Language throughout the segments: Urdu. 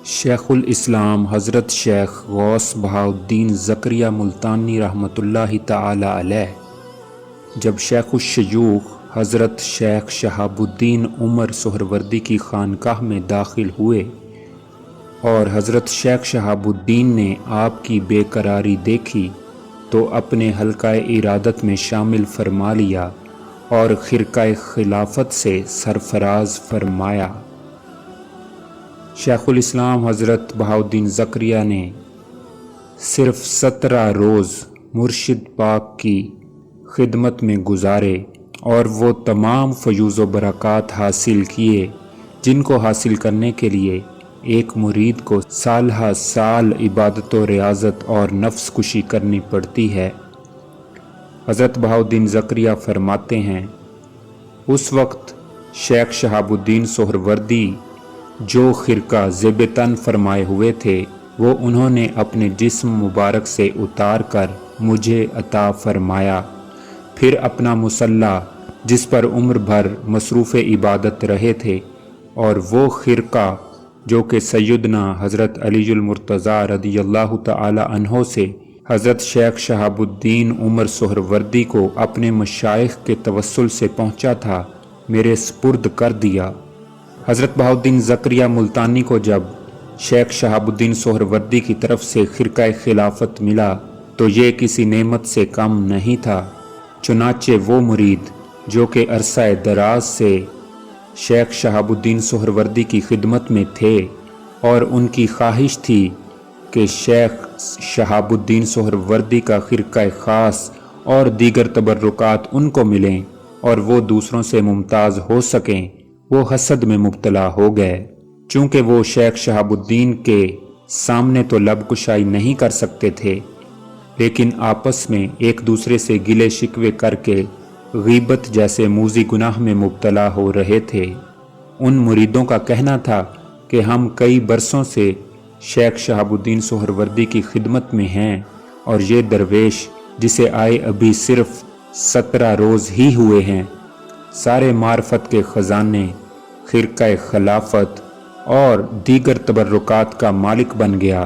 شیخ الاسلام حضرت شیخ غوث بہاؤالدین زکریا ملتانی رحمۃ اللہ تعالی علیہ جب شیخ الشیوخ حضرت شیخ شہاب الدین عمر سہروردی کی خانقاہ میں داخل ہوئے اور حضرت شیخ شہاب الدین نے آپ کی بے قراری دیکھی تو اپنے حلقہ ارادت میں شامل فرما لیا اور خرقہ خلافت سے سرفراز فرمایا۔ شیخ الاسلام حضرت بہاؤالدین زکریا نے صرف 17 روز مرشد پاک کی خدمت میں گزارے اور وہ تمام فیوز و برکات حاصل کیے جن کو حاصل کرنے کے لیے ایک مرید کو سالہ سال عبادت و ریاضت اور نفس کشی کرنی پڑتی ہے۔ حضرت بہاؤالدین زکریا فرماتے ہیں، اس وقت شیخ شہاب الدین سہروردی جو خرقہ زیب تن فرمائے ہوئے تھے وہ انہوں نے اپنے جسم مبارک سے اتار کر مجھے عطا فرمایا، پھر اپنا مصلی جس پر عمر بھر مصروف عبادت رہے تھے اور وہ خرقہ جو کہ سیدنا حضرت علی المرتضیٰ رضی اللہ تعالی عنہ سے حضرت شیخ شہاب الدین عمر سہروردی کو اپنے مشائخ کے توسل سے پہنچا تھا، میرے سپرد کر دیا۔ حضرت بہاؤالدین زکریا ملتانی کو جب شیخ شہاب الدین سہروردی کی طرف سے خرقہ خلافت ملا تو یہ کسی نعمت سے کم نہیں تھا، چنانچہ وہ مرید جو کہ عرصہ دراز سے شیخ شہاب الدین سہروردی کی خدمت میں تھے اور ان کی خواہش تھی کہ شیخ شہاب الدین سہروردی کا خرقہ خاص اور دیگر تبرکات ان کو ملیں اور وہ دوسروں سے ممتاز ہو سکیں، وہ حسد میں مبتلا ہو گئے۔ چونکہ وہ شیخ شہاب الدین کے سامنے تو لب کشائی نہیں کر سکتے تھے لیکن آپس میں ایک دوسرے سے گلے شکوے کر کے غیبت جیسے موذی گناہ میں مبتلا ہو رہے تھے۔ ان مریدوں کا کہنا تھا کہ ہم کئی برسوں سے شیخ شہاب الدین سہروردی کی خدمت میں ہیں اور یہ درویش جسے آئے ابھی صرف 17 روز ہی ہوئے ہیں سارے معرفت کے خزانے، خرقہ خلافت اور دیگر تبرکات کا مالک بن گیا۔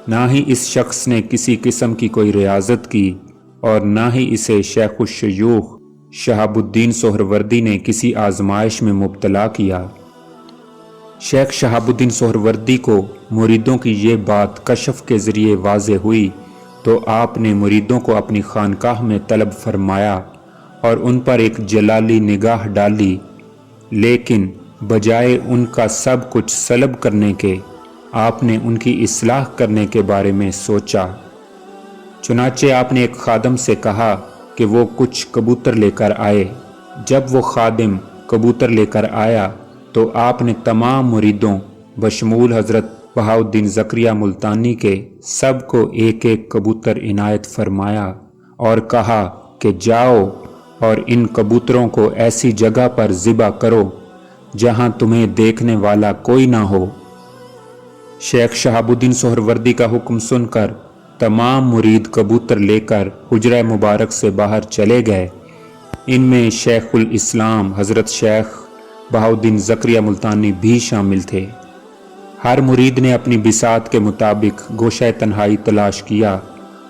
نہ ہی اس شخص نے کسی قسم کی کوئی ریاضت کی اور نہ ہی اسے شیخ الشیوخ شہاب الدین سہروردی نے کسی آزمائش میں مبتلا کیا۔ شیخ شہاب الدین سہروردی کو مریدوں کی یہ بات کشف کے ذریعے واضح ہوئی تو آپ نے مریدوں کو اپنی خانقاہ میں طلب فرمایا اور ان پر ایک جلالی نگاہ ڈالی، لیکن بجائے ان کا سب کچھ سلب کرنے کے آپ نے ان کی اصلاح کرنے کے بارے میں سوچا۔ چنانچہ آپ نے ایک خادم سے کہا کہ وہ کچھ کبوتر لے کر آئے۔ جب وہ خادم کبوتر لے کر آیا تو آپ نے تمام مریدوں بشمول حضرت بہاؤالدین زکریا ملتانی کے سب کو ایک ایک کبوتر عنایت فرمایا اور کہا کہ جاؤ اور ان کبوتروں کو ایسی جگہ پر ذبح کرو جہاں تمہیں دیکھنے والا کوئی نہ ہو۔ شیخ شہاب الدین سہروردی کا حکم سن کر تمام مرید کبوتر لے کر حجرہ مبارک سے باہر چلے گئے۔ ان میں شیخ الاسلام حضرت شیخ بہاؤالدین زکریا ملتانی بھی شامل تھے۔ ہر مرید نے اپنی بساط کے مطابق گوشہ تنہائی تلاش کیا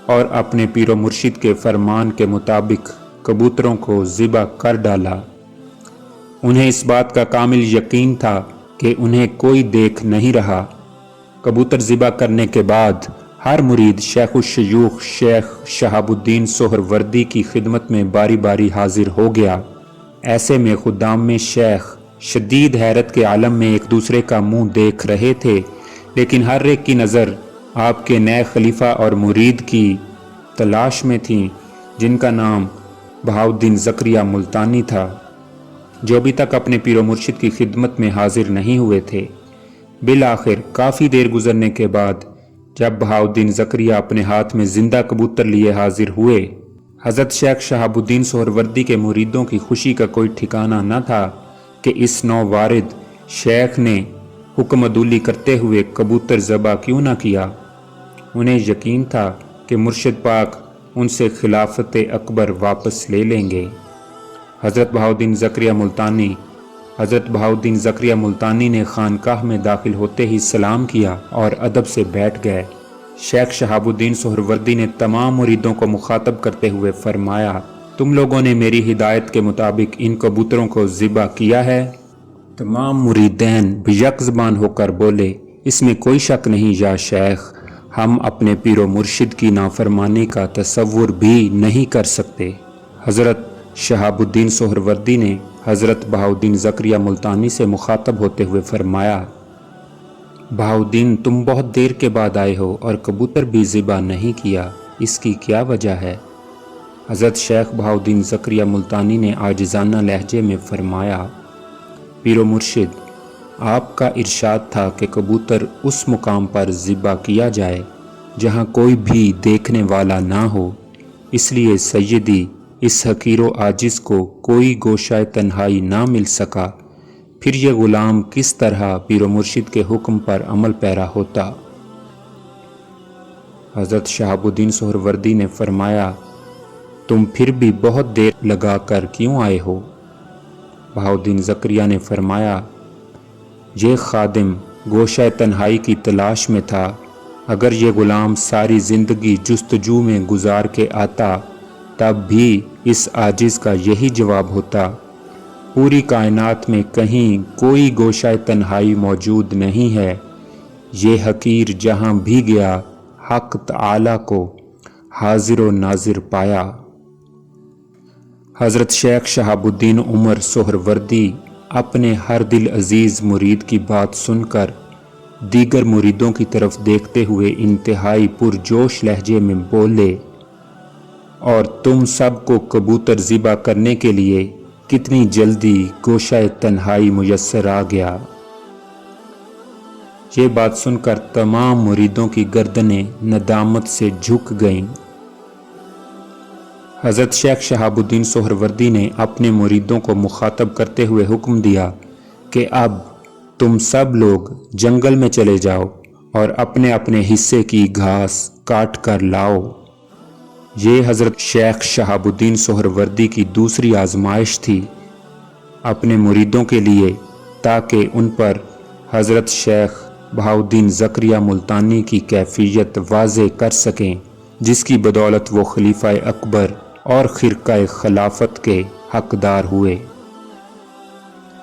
اور اپنے پیر و مرشد کے فرمان کے مطابق کبوتروں کو ذبح کر ڈالا۔ انہیں اس بات کا کامل یقین تھا کہ انہیں کوئی دیکھ نہیں رہا۔ کبوتر ذبح کرنے کے بعد ہر مرید شیخ الشیوخ شیخ شہاب الدین سہروردی کی خدمت میں باری باری حاضر ہو گیا۔ ایسے میں خدام میں شیخ شدید حیرت کے عالم میں ایک دوسرے کا منہ دیکھ رہے تھے، لیکن ہر ایک کی نظر آپ کے نئے خلیفہ اور مرید کی تلاش میں تھی جن کا نام بہاؤالدین زکریا ملتانی تھا، جو ابھی تک اپنے پیر و مرشد کی خدمت میں حاضر نہیں ہوئے تھے۔ بالآخر کافی دیر گزرنے کے بعد جب بہاؤالدین زکریا اپنے ہاتھ میں زندہ کبوتر لیے حاضر ہوئے، حضرت شیخ شہاب الدین سہروردی کے مریدوں کی خوشی کا کوئی ٹھکانہ نہ تھا کہ اس نو وارد شیخ نے حکم عدولی کرتے ہوئے کبوتر ذبح کیوں نہ کیا۔ انہیں یقین تھا کہ مرشد پاک ان سے خلافت اکبر واپس لے لیں گے۔ حضرت بہاؤالدین زکریا ملتانی حضرت بہاؤالدین زکریا ملتانی نے خانقاہ میں داخل ہوتے ہی سلام کیا اور ادب سے بیٹھ گئے۔ شیخ شہاب الدین سہروردی نے تمام مریدوں کو مخاطب کرتے ہوئے فرمایا، تم لوگوں نے میری ہدایت کے مطابق ان کبوتروں کو ذبح کیا ہے؟ تمام مریدین بیک زبان ہو کر بولے، اس میں کوئی شک نہیں یا شیخ، ہم اپنے پیر و مرشد کی نافرمانی کا تصور بھی نہیں کر سکتے۔ حضرت شہاب الدین سہروردی نے حضرت بہاؤالدین زکریا ملتانی سے مخاطب ہوتے ہوئے فرمایا، بہاؤالدین تم بہت دیر کے بعد آئے ہو اور کبوتر بھی ذبح نہیں کیا، اس کی کیا وجہ ہے؟ حضرت شیخ بہاؤالدین زکریا ملتانی نے عاجزانہ لہجے میں فرمایا، پیر و مرشد، آپ کا ارشاد تھا کہ کبوتر اس مقام پر ذبح کیا جائے جہاں کوئی بھی دیکھنے والا نہ ہو، اس لیے سیدی اس حقیر و عاجز کو کوئی گوشہ تنہائی نہ مل سکا، پھر یہ غلام کس طرح پیر و مرشد کے حکم پر عمل پیرا ہوتا؟ حضرت شہاب الدین سہروردی نے فرمایا، تم پھر بھی بہت دیر لگا کر کیوں آئے ہو؟ بہاؤالدین زکریا نے فرمایا، یہ خادم گوشہ تنہائی کی تلاش میں تھا، اگر یہ غلام ساری زندگی جستجو میں گزار کے آتا تب بھی اس عاجز کا یہی جواب ہوتا، پوری کائنات میں کہیں کوئی گوشہ تنہائی موجود نہیں ہے، یہ حقیر جہاں بھی گیا حق تعالی کو حاضر و ناظر پایا۔ حضرت شیخ شہاب الدین عمر سہروردی اپنے ہر دل عزیز مرید کی بات سن کر دیگر مریدوں کی طرف دیکھتے ہوئے انتہائی پرجوش لہجے میں بولے، اور تم سب کو کبوتر ذبح کرنے کے لیے کتنی جلدی گوشہ تنہائی میسر آ گیا۔ یہ بات سن کر تمام مریدوں کی گردنیں ندامت سے جھک گئیں۔ حضرت شیخ شہاب الدین سہروردی نے اپنے مریدوں کو مخاطب کرتے ہوئے حکم دیا کہ اب تم سب لوگ جنگل میں چلے جاؤ اور اپنے اپنے حصے کی گھاس کاٹ کر لاؤ۔ یہ حضرت شیخ شہاب الدین سہروردی کی دوسری آزمائش تھی اپنے مریدوں کے لیے، تاکہ ان پر حضرت شیخ بہاؤالدین زکریا ملتانی کی کیفیت واضح کر سکیں، جس کی بدولت وہ خلیفہ اکبر اور خرقہ خلافت کے حقدار ہوئے۔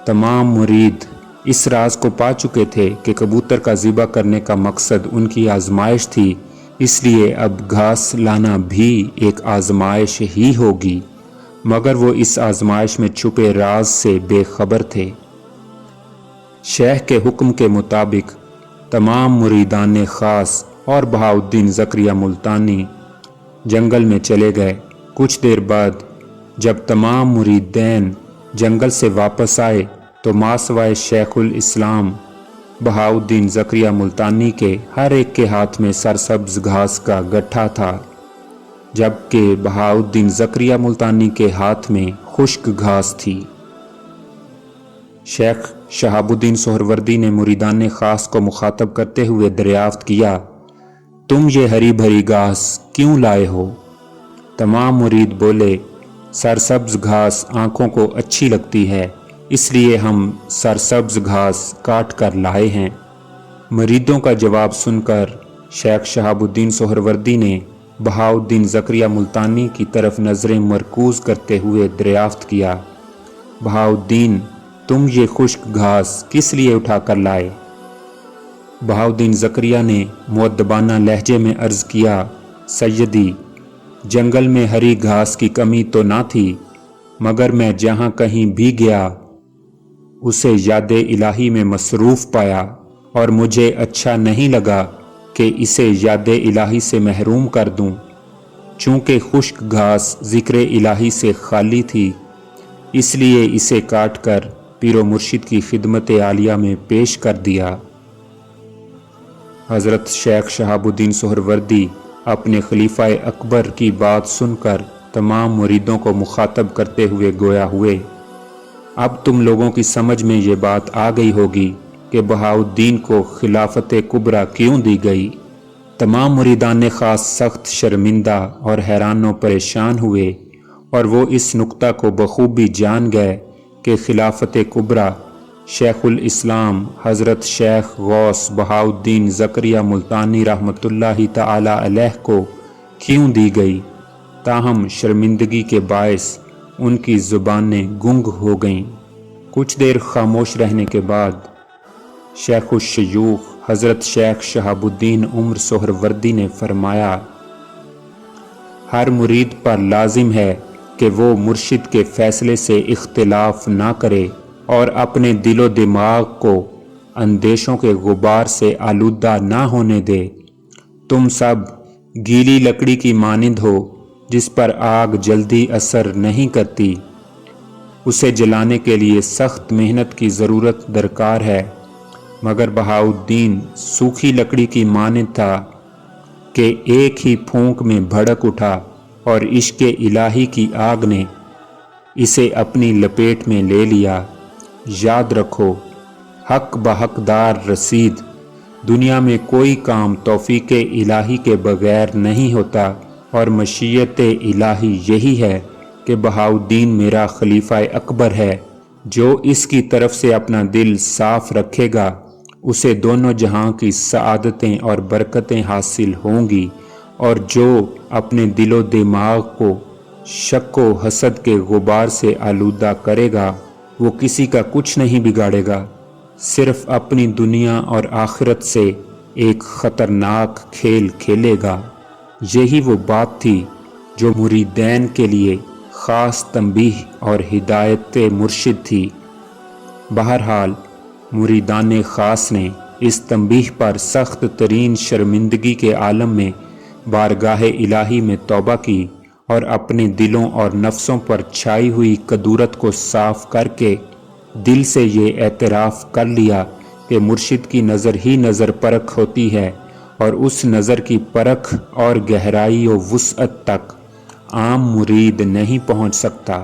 تمام مرید اس راز کو پا چکے تھے کہ کبوتر کا ذبح کرنے کا مقصد ان کی آزمائش تھی، اس لیے اب گھاس لانا بھی ایک آزمائش ہی ہوگی، مگر وہ اس آزمائش میں چھپے راز سے بے خبر تھے۔ شیخ کے حکم کے مطابق تمام مریدان خاص اور بہاؤالدین زکریا ملتانی جنگل میں چلے گئے۔ کچھ دیر بعد جب تمام مریدین جنگل سے واپس آئے تو ماسوائے شیخ الاسلام بہاؤالدین زکریا ملتانی کے ہر ایک کے ہاتھ میں سرسبز گھاس کا گٹھا تھا، جبکہ بہاؤالدین زکریا ملتانی کے ہاتھ میں خشک گھاس تھی۔ شیخ شہاب الدین سہروردی نے مریدان خاص کو مخاطب کرتے ہوئے دریافت کیا، تم یہ ہری بھری گھاس کیوں لائے ہو؟ تمام مرید بولے، سرسبز گھاس آنکھوں کو اچھی لگتی ہے، اس لیے ہم سرسبز گھاس کاٹ کر لائے ہیں۔ مریدوں کا جواب سن کر شیخ شہاب الدین سہروردی نے بہاؤالدین زکریا ملتانی کی طرف نظریں مرکوز کرتے ہوئے دریافت کیا، بہاؤالدین تم یہ خشک گھاس کس لیے اٹھا کر لائے؟ بہاؤالدین زکریا نے مؤدبانہ لہجے میں عرض کیا، سیدی جنگل میں ہری گھاس کی کمی تو نہ تھی، مگر میں جہاں کہیں بھی گیا اسے یاد الہی میں مصروف پایا اور مجھے اچھا نہیں لگا کہ اسے یاد الہی سے محروم کر دوں۔ چونکہ خشک گھاس ذکر الہی سے خالی تھی، اس لیے اسے کاٹ کر پیر و مرشد کی خدمت عالیہ میں پیش کر دیا۔ حضرت شیخ شہاب الدین سہروردی اپنے خلیفہ اکبر کی بات سن کر تمام مریدوں کو مخاطب کرتے ہوئے گویا ہوئے، اب تم لوگوں کی سمجھ میں یہ بات آ گئی ہوگی کہ بہاؤالدین کو خلافت کبریٰ کیوں دی گئی۔ تمام مریدان خاص سخت شرمندہ اور حیران و پریشان ہوئے، اور وہ اس نکتہ کو بخوبی جان گئے کہ خلافت کبریٰ شیخ الاسلام حضرت شیخ غوث بہاؤالدین زکریا ملتانی رحمۃ اللہ تعالی علیہ کو کیوں دی گئی، تاہم شرمندگی کے باعث ان کی زبانیں گنگ ہو گئیں۔ کچھ دیر خاموش رہنے کے بعد شیخ الشیوخ حضرت شیخ شہاب الدین عمر سہروردی نے فرمایا، ہر مرید پر لازم ہے کہ وہ مرشد کے فیصلے سے اختلاف نہ کرے اور اپنے دل و دماغ کو اندیشوں کے غبار سے آلودہ نہ ہونے دے۔ تم سب گیلی لکڑی کی مانند ہو جس پر آگ جلدی اثر نہیں کرتی، اسے جلانے کے لیے سخت محنت کی ضرورت درکار ہے، مگر بہاؤالدین سوکھی لکڑی کی مانند تھا کہ ایک ہی پھونک میں بھڑک اٹھا اور عشق الہی کی آگ نے اسے اپنی لپیٹ میں لے لیا۔ یاد رکھو، حق بحقدار رسید۔ دنیا میں کوئی کام توفیق الہی کے بغیر نہیں ہوتا، اور مشیت الہی یہی ہے کہ بہاؤالدین میرا خلیفہ اکبر ہے۔ جو اس کی طرف سے اپنا دل صاف رکھے گا اسے دونوں جہاں کی سعادتیں اور برکتیں حاصل ہوں گی، اور جو اپنے دل و دماغ کو شک و حسد کے غبار سے آلودہ کرے گا وہ کسی کا کچھ نہیں بگاڑے گا، صرف اپنی دنیا اور آخرت سے ایک خطرناک کھیل کھیلے گا۔ یہی وہ بات تھی جو مریدین کے لیے خاص تنبیہ اور ہدایت مرشد تھی۔ بہرحال مریدان خاص نے اس تنبیہ پر سخت ترین شرمندگی کے عالم میں بارگاہ الہی میں توبہ کی اور اپنے دلوں اور نفسوں پر چھائی ہوئی کدورت کو صاف کر کے دل سے یہ اعتراف کر لیا کہ مرشد کی نظر ہی نظر پرکھ ہوتی ہے، اور اس نظر کی پرکھ اور گہرائی و وسعت تک عام مرید نہیں پہنچ سکتا۔